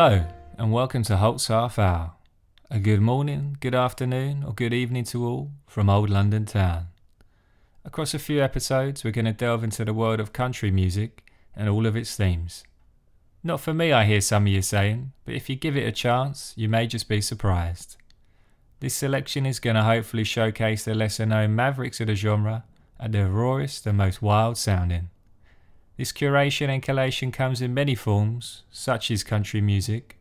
Hello and welcome to Holt's Half Hour. A good morning, good afternoon or good evening to all from old London town. Across a few episodes we're going to delve into the world of country music and all of its themes. Not for me, I hear some of you saying, but if you give it a chance you may just be surprised. This selection is going to hopefully showcase the lesser known mavericks of the genre at their rawest and most wild sounding. This curation and collation comes in many forms, such as country music,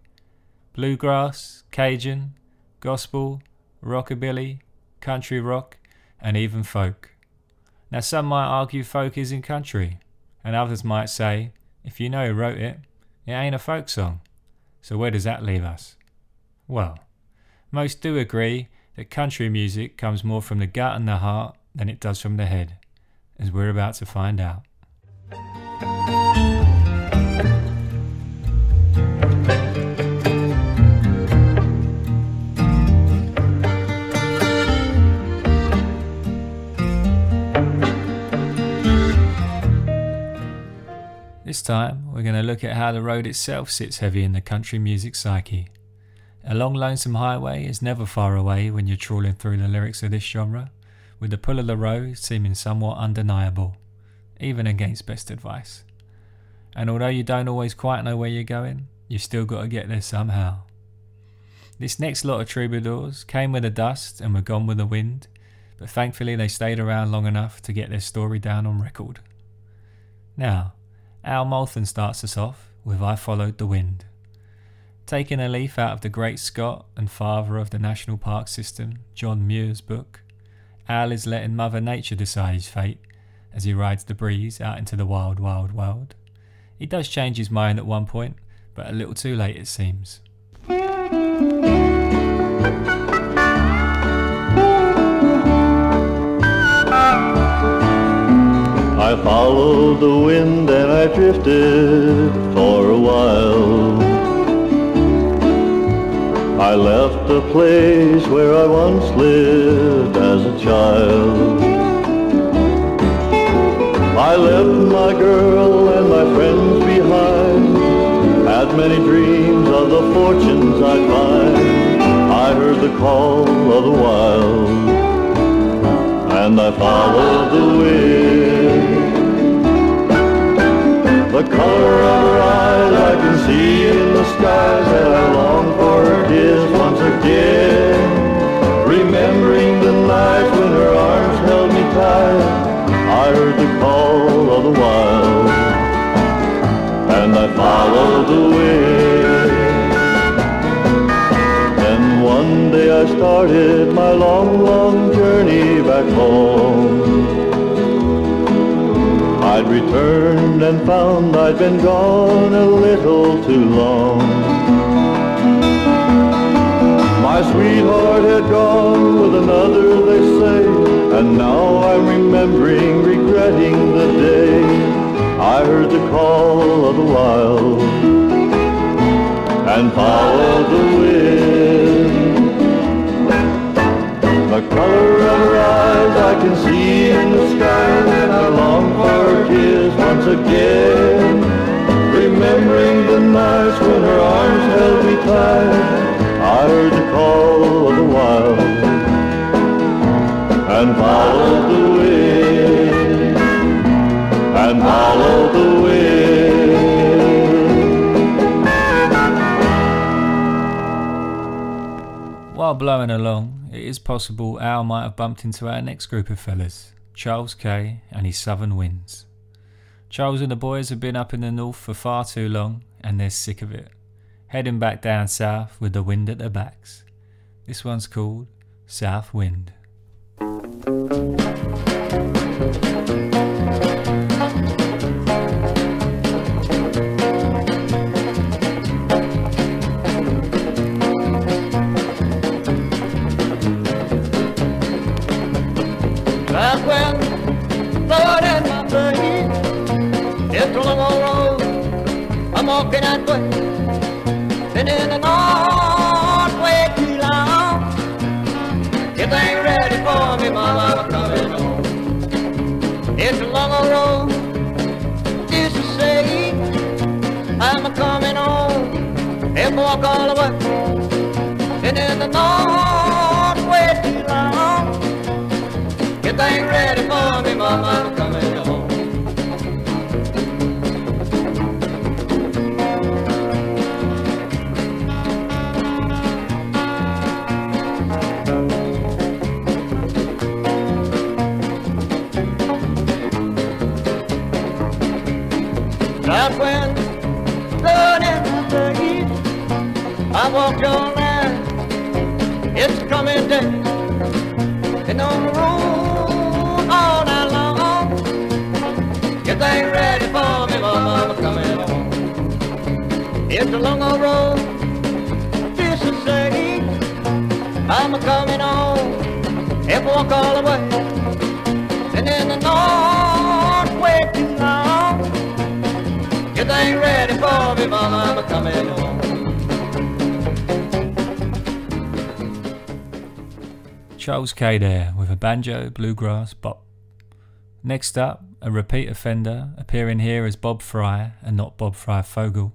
bluegrass, cajun, gospel, rockabilly, country rock, and even folk. Now some might argue folk isn't country, and others might say, if you know who wrote it, it ain't a folk song. So where does that leave us? Well, most do agree that country music comes more from the gut and the heart than it does from the head, as we're about to find out. This time we're going to look at how the road itself sits heavy in the country music psyche. A long lonesome highway is never far away when you're trawling through the lyrics of this genre, with the pull of the road seeming somewhat undeniable, even against best advice. And although you don't always quite know where you're going, you've still got to get there somehow. This next lot of troubadours came with the dust and were gone with the wind, but thankfully they stayed around long enough to get their story down on record. Now, Al Moulton starts us off with I Followed the Wind. Taking a leaf out of the great Scot and father of the National Park System, John Muir's book, Al is letting Mother Nature decide his fate as he rides the breeze out into the wild, wild world. He does change his mind at one point, but a little too late it seems. I followed the wind and I drifted for a while. I left the place where I once lived as a child. I left my girl and my friends behind, had many dreams of the fortunes I'd find. I heard the call of the wild, and I followed the wind. The color of her eyes I can see in the skies, and I long for her kiss once again. Remembering the night when her arms held me tight, I heard the call of the wild, and I followed the wind. Then one day I started my long, long journey back home. I'd returned and found I'd been gone a little too long. My sweetheart had gone with another, they say, and now I'm remembering, regretting the day I heard the call of the wild and followed the wind. The color of her eyes I can see in the sky, and I long for her kiss once again. Remembering the nights when her arms held me tight, I heard the call of the wild and followed the wind, and followed the wind. While blowing along, it is possible Al might have bumped into our next group of fellas, Charles Kay and his Southern Winds. Charles and the boys have been up in the north for far too long and they're sick of it, heading back down south with the wind at their backs. This one's called South Wind. South wind blowing in my face, it's a long old road, I'm walking that way, been in the north way too long. If they ain't ready for me, mama, I'm coming home. It's a long old road, just to say, I'm coming home. if I walk all the way, and in the north way too long. Get things ready for me, mama, I'm coming home. South wind blowing in the east, I walk your line, it's coming down, and on the road all night long. Get things ready for me, mama, I'm coming home. It's a long old road, this is say, I'm coming home. If I walk all the way, and in the north way too long. Get things ready for me, mama, I'm coming home. Charles K there with a banjo bluegrass bop. Next up, a repeat offender appearing here as Bob Fry and not Bob Fry Fogel.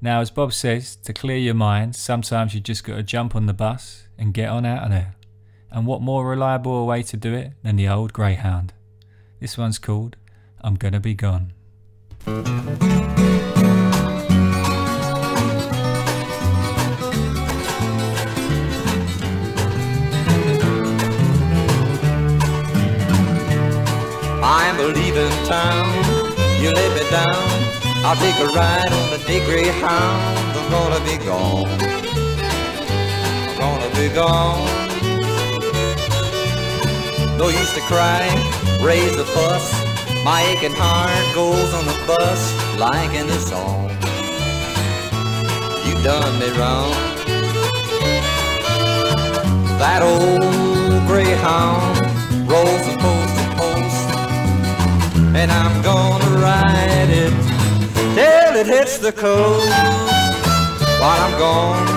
Now, as Bob says, to clear your mind, sometimes you just got to jump on the bus and get on out of there. And what more reliable a way to do it than the old Greyhound. This one's called I'm Gonna Be Gone. I'm leaving town, you let me down. I'll take a ride on the day Greyhound. I'm gonna be gone, I'm gonna be gone. No use to cry, raise a fuss. My aching heart goes on the bus like in the song. You done me wrong. That old Greyhound rolls from post to post, and I'm gonna ride it till it hits the coast. While I'm gone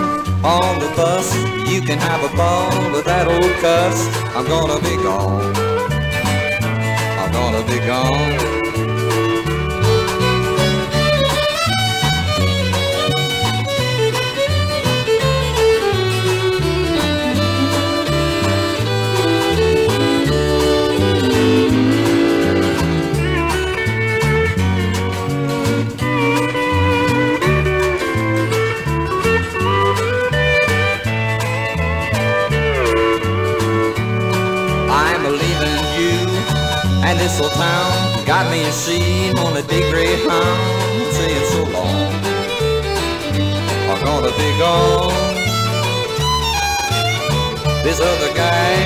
on the bus, you can have a ball with that old cuss. I'm gonna be gone, I'm gonna be gone. And this old town got me a seat on the big Greyhound, saying so long, I'm gonna be gone. This other guy,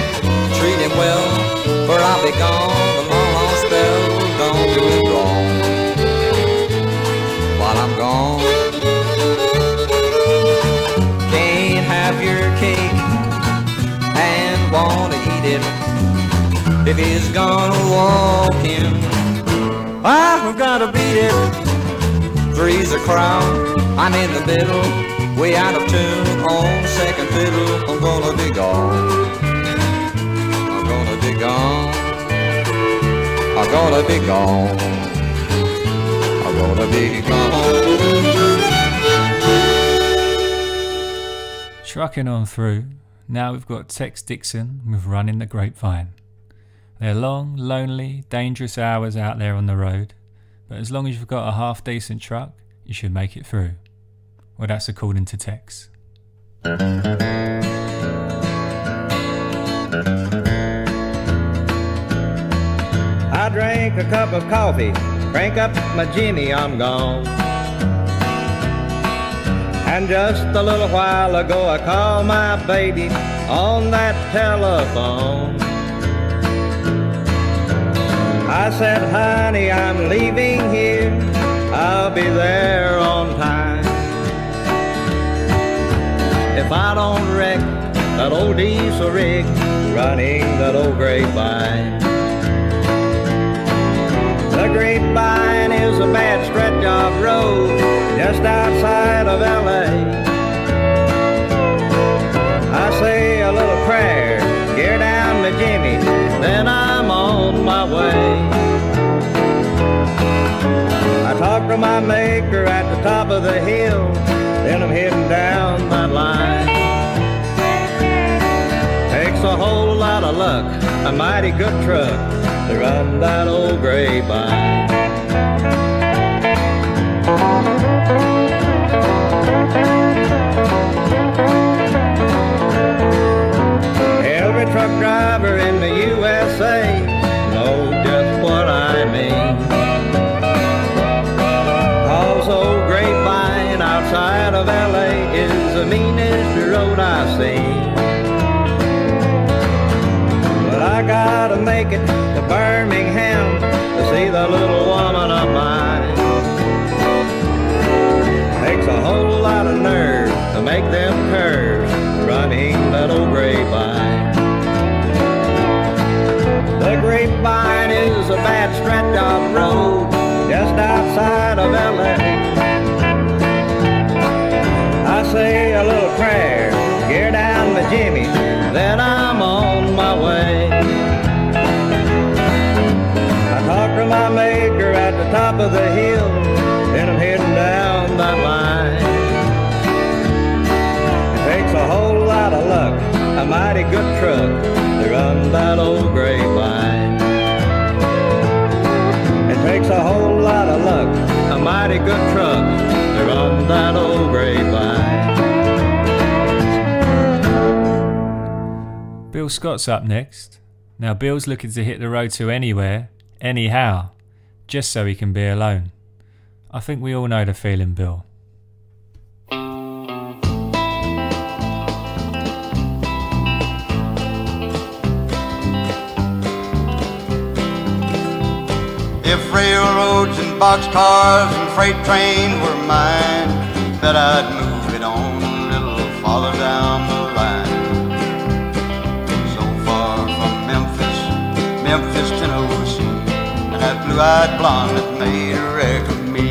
treat him well, for I'll be gone a long, long spell. Don't do it wrong while I'm gone. Can't have your cake and wanna eat it. If he's gonna walk in, I've gotta beat it. Three's a crowd, I'm in the middle, way out of tune on second fiddle. I'm gonna be gone, I'm gonna be gone, I'm gonna be gone, I'm gonna be gone. Trucking on through, now we've got Tex Dixon with Running the Grapevine. They're long, lonely, dangerous hours out there on the road, but as long as you've got a half decent truck, you should make it through. Well, that's according to Tex. I drank a cup of coffee, crank up my Jimmy, I'm gone. And just a little while ago I called my baby on that telephone. I said, honey, I'm leaving here, I'll be there on time. If I don't wreck that old diesel rig running that old grapevine. The grapevine is a bad stretch of road just outside of L.A. I say a little prayer, gear down my Jimmy, then I'm on my way. I talked to my maker at the top of the hill, then I'm heading down that line. Takes a whole lot of luck, a mighty good truck to run that old grapevine. Every truck driver in the USA knows just what I mean. 'Cause old grapevine outside of LA is the meanest road I've seen. But I gotta make it to Birmingham to see the little woman of mine. Takes a whole lot of nerve to make them curves running that old grapevine. The grapevine is a bad stretch of road just outside of LA. I say a little prayer, gear down my Jimmy, then I'm on my way. I talk to my maker at the top of the hill, then I'm heading down that line. It takes a whole lot of luck, a mighty good truck to run that old grapevine. It takes a whole lot of luck, a mighty good truck to run that old grapevine. Bill Scott's up next. Now Bill's looking to hit the road to anywhere, anyhow, just so he can be alone. I think we all know the feeling, Bill. If railroads and boxcars and freight trains were mine, bet I'd move it on a little farther down the line. So far from Memphis, Tennessee, and that blue-eyed blonde that made a wreck of me.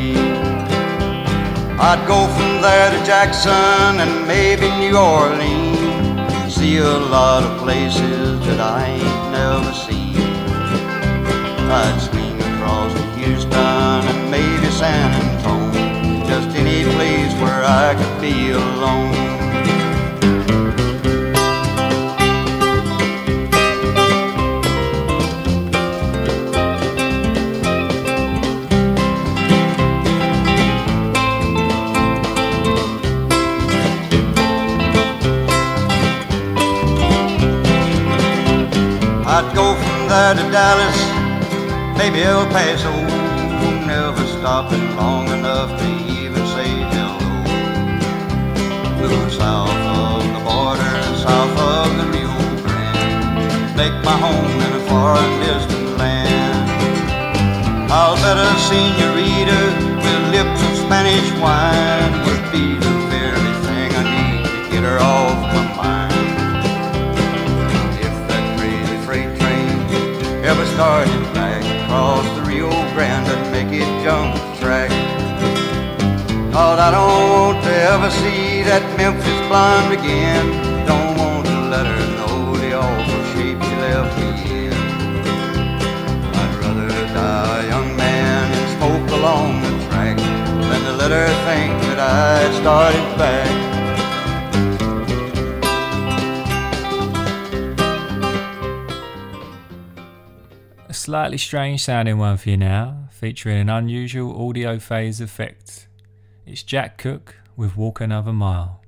I'd go from there to Jackson and maybe New Orleans, see a lot of places that I ain't never seen. I'd swing across to Houston and maybe San Antonio, just any place where I could be alone. I'd go from there to Dallas, maybe El Paso, never stopping long enough to even say hello. Move south of the border, south of the Rio Grande, make my home in a foreign distant land. I'll bet a senorita with lips of Spanish wine would be the very thing I need to get her off my mind. If that crazy freight train ever started back across the Rio Grande, I'd make it jump the track. 'Cause I don't want to ever see that Memphis blonde again. Don't want to let her know the awful shape she left me in. I'd rather die a young man and smoke along the track than to let her think that I started back. A slightly strange sounding one for you now, featuring an unusual audio phase effect. It's Jack Cook with Walk Another Mile.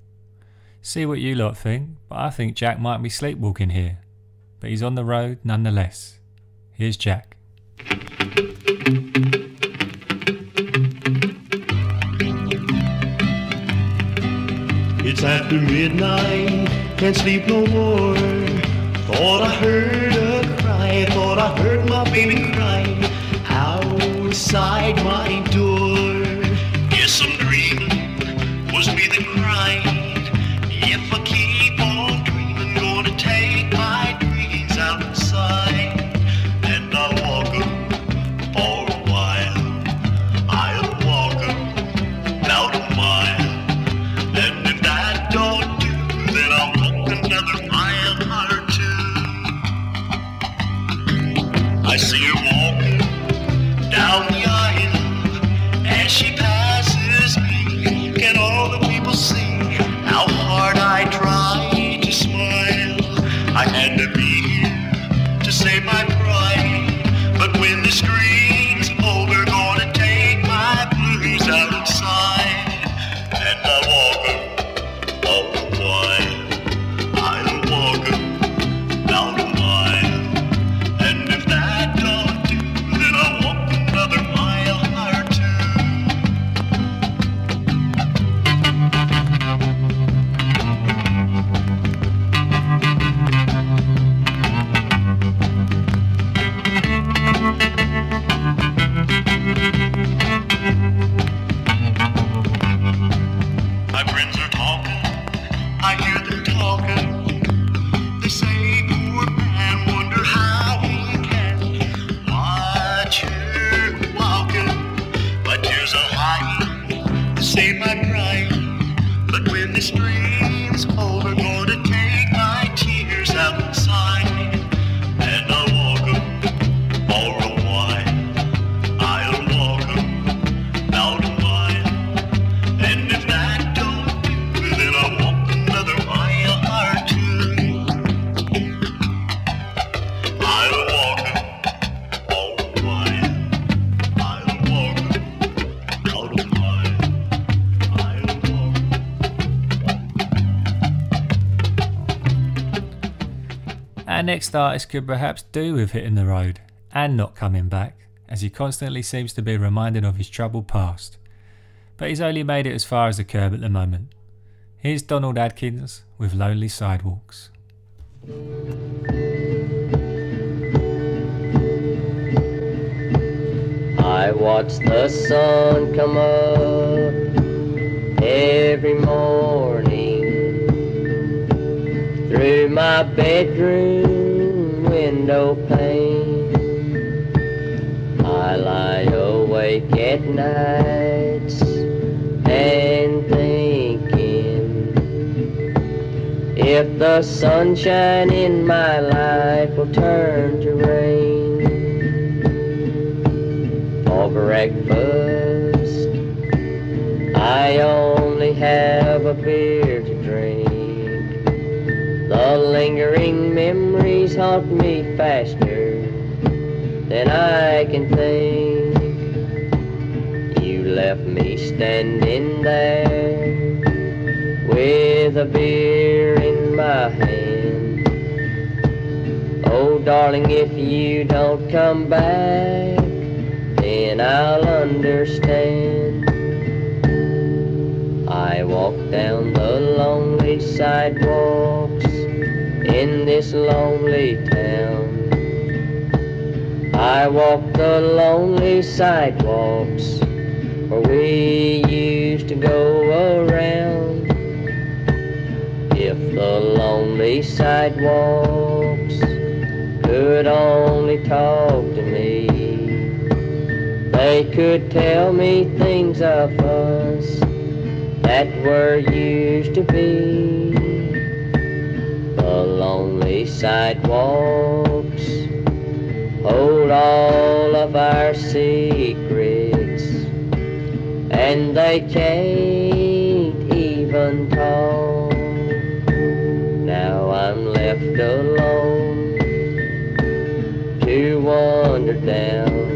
See what you lot think, but I think Jack might be sleepwalking here. But he's on the road nonetheless. Here's Jack. It's after midnight, can't sleep no more. Thought I heard a cry, thought I heard my baby cry outside my door. Yes, I'm dreaming, was me that cried. If I keep on dreaming, gonna take my dreams outside. And I'll walk 'em for a while. I'll walk 'em about a mile. And if that don't do, then I'll walk another mile or two. I see her walking down the aisle. As she passes me, can all the people My friends are talking, I hear them talking. They say, poor man, wonder how he can watch her walking. My tears are hiding, they say my crying. But when the stream's over, gonna take my tears outside. And I'll walk 'em for a while. I'll walk 'em out a mile. And if that don't do, then I'll walk another mile or two. I'll walk 'em for a while. I'll walk 'em out a mile. I'll walk 'em. Our next artist could perhaps do with hitting the road and not coming back, as he constantly seems to be reminded of his troubled past. But he's only made it as far as the curb at the moment. Here's Donald Adkins with Lonely Sidewalks. I watch the sun come up every morning through my bedroom window pane. I lie awake at nights and thinking if the sunshine in my life will turn to rain. For breakfast, I only have a beer to drink. The lingering memories haunt me faster than I can think. You left me standing there with a beer in my hand. Oh darling, if you don't come back, then I'll understand. I walk down the lonely sidewalks in this lonely town. I walk the lonely sidewalks where we used to go around. If the lonely sidewalks could only talk to me, they could tell me things of us that were used to be. The lonely sidewalks hold all of our secrets, and they can't even talk. Now I'm left alone to wander down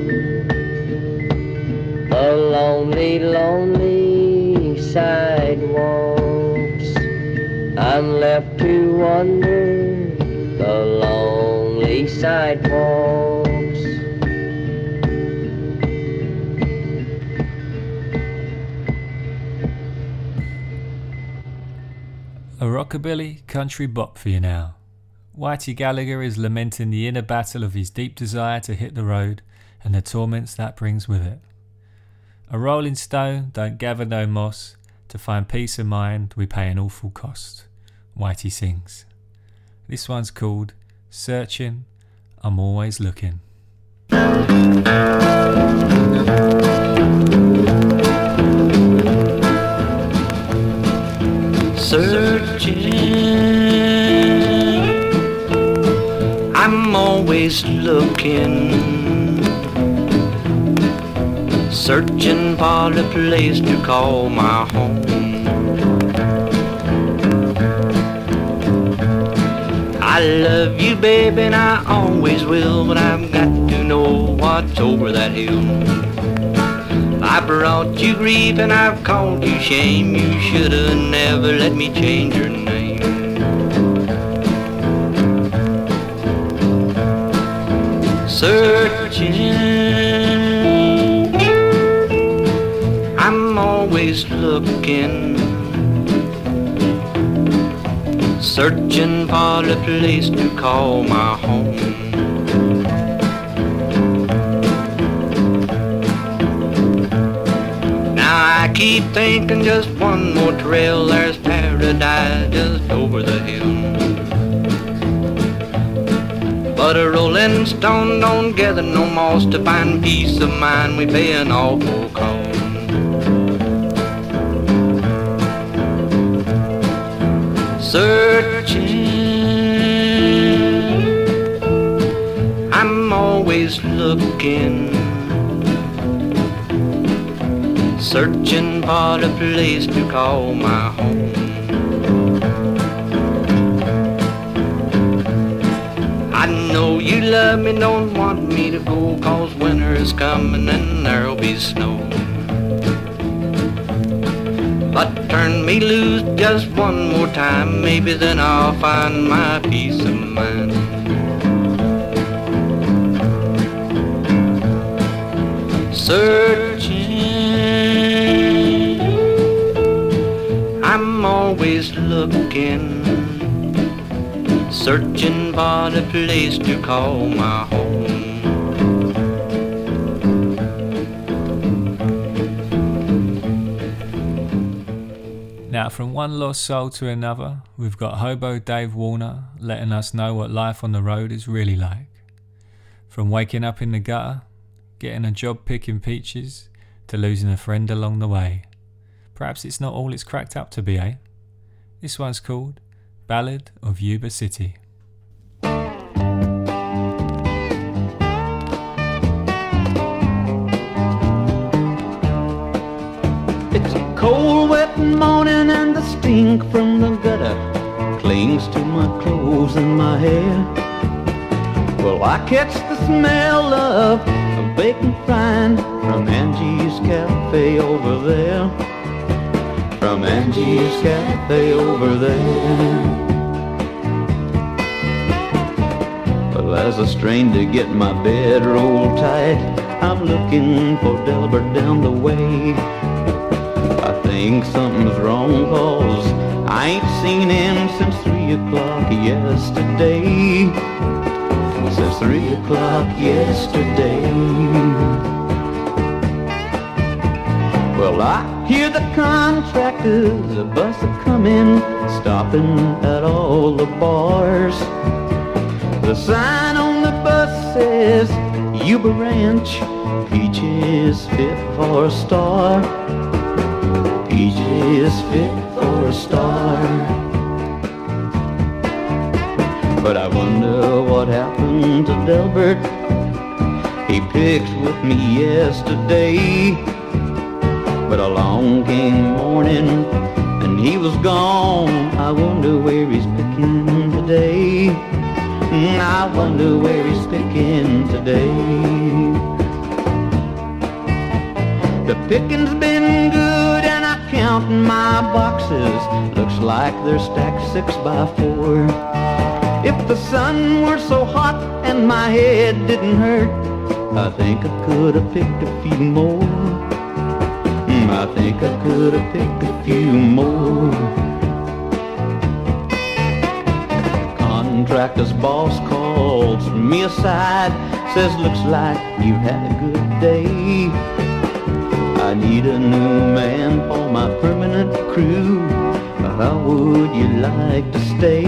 the lonely, lonely sidewalks. I'm left to wander the lonely sidewalks. A rockabilly country bop for you now. Whitey Gallagher is lamenting the inner battle of his deep desire to hit the road and the torments that brings with it. A rolling stone don't gather no moss. To find peace of mind we pay an awful cost. Whitey sings. This one's called Searching, I'm Always Looking. Searching, I'm always looking. Searching for a place to call my home. I love you, baby, and I always will, but I've got to know what's over that hill. I brought you grief and I've caused you shame. You should have never let me change your name. Searching, I'm always looking. Searching for a place to call my home. Now I keep thinking just one more trail, there's paradise just over the hill. But a rolling stone don't gather no moss. To find peace of mind we pay an awful cost. Searching, I'm always looking, searching for a place to call my home. I know you love me, don't want me to go, 'cause winter is coming and there'll be snow. But turn me loose just one more time, maybe then I'll find my peace of mind. Searching, I'm always looking, searching for a place to call my home. Now, from one lost soul to another, we've got Hobo Dave Warner letting us know what life on the road is really like. From waking up in the gutter, getting a job picking peaches, to losing a friend along the way. Perhaps it's not all it's cracked up to be, eh? This one's called Ballad of Yuba City. It's a cold, wet morning and the stink from the gutter clings to my clothes and my hair. Well, I catch the smell of bacon frying from Angie's Cafe over there. From Angie's Cafe over there. Well, as I strain to get my bed rolled tight, I'm looking for Delbert down the way. I think something's wrong, 'cause I ain't seen him since 3 o'clock yesterday. Since 3 o'clock yesterday. Well, I hear the contractors, a bus a-comin', stopping at all the bars. The sign on the bus says, Yuba Ranch, peaches fit for a star. Peaches fit for a star. But I wonder what happened to Delbert. He picked with me yesterday, but along came morning and he was gone. I wonder where he's picking today. I wonder where he's picking today. The picking's been good and I count my boxes. Looks like they're stacked 6 by 4. If the sun were so hot and my head didn't hurt, I think I could have picked a few more. I think I could have picked a few more. Contractor's boss calls me aside, says, looks like you've had a good day. I need a new man for my permanent crew. How would you like to stay?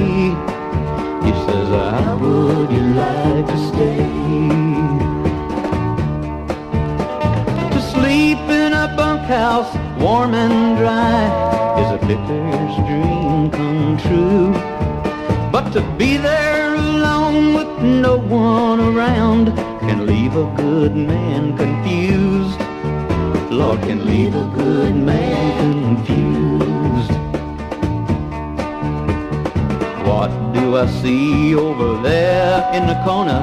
He says, how would you like to stay? To sleep in a bunkhouse, warm and dry, is a picker's dream come true. But to be there alone with no one around can leave a good man confused. Lord, can leave a good man confused. What do I see over there in the corner?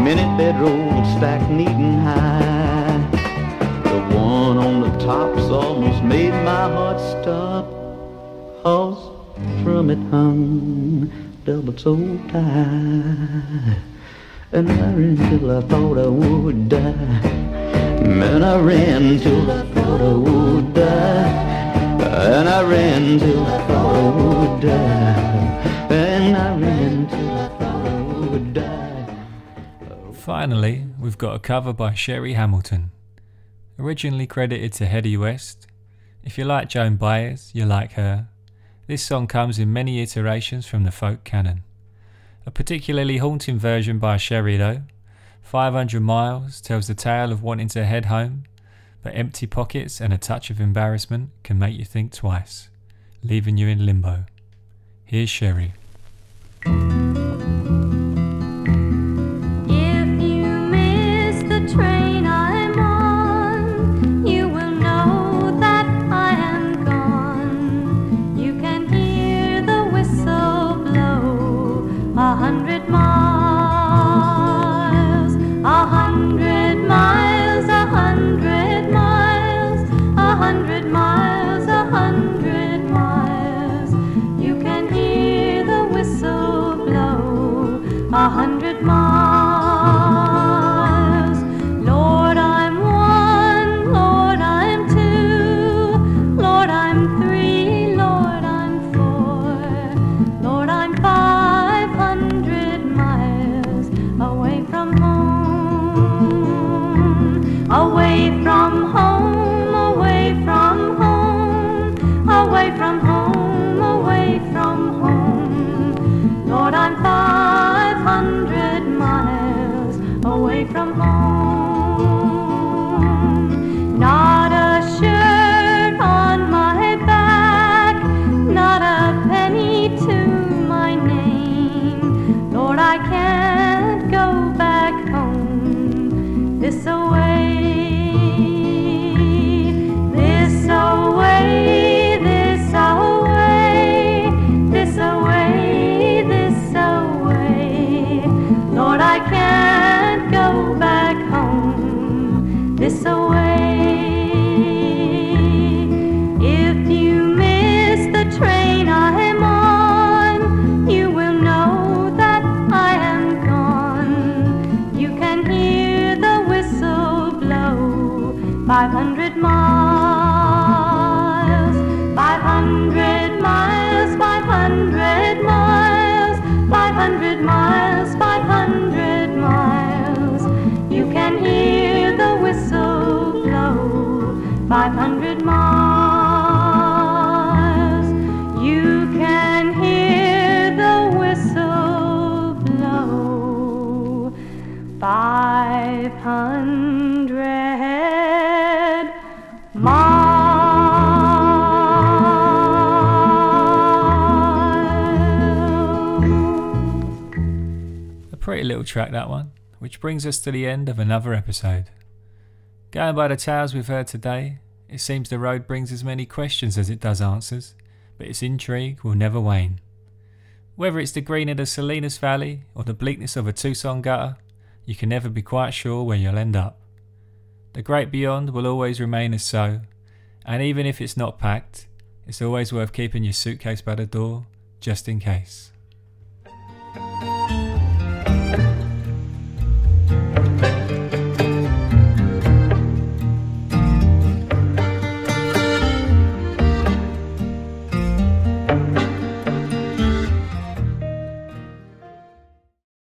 Minute bedroll stacked neat and high. The one on the top's almost made my heart stop, 'cause from it hung Delbert's old tie. And I ran till I thought I would die. And I ran till I thought I would die. And I ran till I thought I would die. And I ran till I thought I would die. Finally, we've got a cover by Sherry Hamilton. Originally credited to Hedy West, If you like Joan Baez, you like her. This song comes in many iterations from the folk canon. A particularly haunting version by Sherry though, 500 Miles, tells the tale of wanting to head home, but empty pockets and a touch of embarrassment can make you think twice, leaving you in limbo. Here's Sherry. Pretty little track that one, which brings us to the end of another episode. Going by the tales we've heard today, it seems the road brings as many questions as it does answers, but its intrigue will never wane. Whether it's the green of the Salinas Valley or the bleakness of a Tucson gutter, you can never be quite sure where you'll end up. The great beyond will always remain as so, and even if it's not packed, it's always worth keeping your suitcase by the door, just in case.